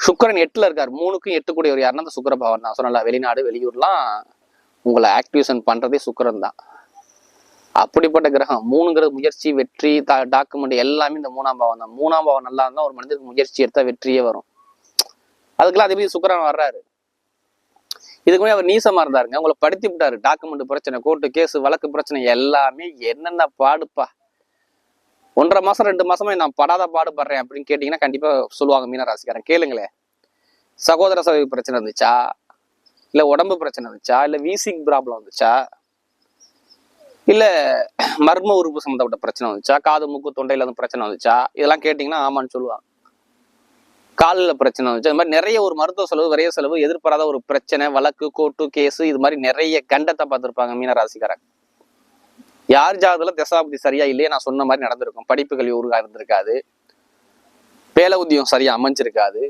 சுக்கிரன் 8ல இருக்காரு. 3க்கும் 8 கூடிய ஒரு யாருன்னா அந்த சுக்கிர பகவான் தான். சொன்னல வெளிநாடு வெளியூர்லாம் உங்களை ஆக்டிவேஷன் பண்றதே சுக்கிரன் தான். அப்படிப்பட்ட கிரகம். 3ங்கிறது முயற்சி, வெற்றி, டாக்குமெண்ட் எல்லாமே இந்த 3ஆம் பாவம் தான். 3ஆம் பாவம் நல்லா இருந்தா ஒரு மனிதனுக்கு முயற்சி எடுத்தா வெற்றியே வரும். அதுக்கெல்லாம் அதே சுக்கிரன் வர்றாரு. இதுக்கு முன்னாடி அவர் நீசமா இருந்தாருங்க. உங்களை படுத்தி விட்டாரு. டாக்குமெண்ட் பிரச்சனை, கோர்ட்டு கேஸ், வழக்கு பிரச்சனை எல்லாமே என்னென்ன பாடுப்பா. 1.5 மாசம் 2 மாசமா நான் படாத பாடுபடுறேன் அப்படின்னு கேட்டீங்கன்னா கண்டிப்பா சொல்லுவாங்க மீனராசிக்காரன். கேளுங்களேன். சகோதர சகோதரி பிரச்சனை இருந்துச்சா, இல்ல உடம்பு பிரச்சனை இருந்துச்சா, இல்ல வீசிங் ப்ராப்ளம் வந்துச்சா, இல்ல மர்ம உறுப்பு சம்மந்தப்பட்ட பிரச்சனை வந்துச்சா, காது மூக்கு தொண்டையில வந்து பிரச்சனை வந்துச்சா, இதெல்லாம் கேட்டீங்கன்னா ஆமான்னு சொல்லுவாங்க. காலில் பிரச்சனை வந்துச்சு. அது மாதிரி நிறைய ஒரு மருத்துவ செலவு, விரைய செலவு, எதிர்பாராத ஒரு பிரச்சனை, வழக்கு, கோர்ட்டு கேஸ், இது மாதிரி நிறைய கண்டத்தை பார்த்துருப்பாங்க மீனராசிக்காரங்க. யார் ஜாதகத்துல தசாபதி சரியா இல்லையே நான் சொன்ன மாதிரி நடந்திருக்கும். படிப்பு கல்வி உருவா இருந்திருக்காது, வேலை உத்தியம் சரியா அமைஞ்சிருக்காது,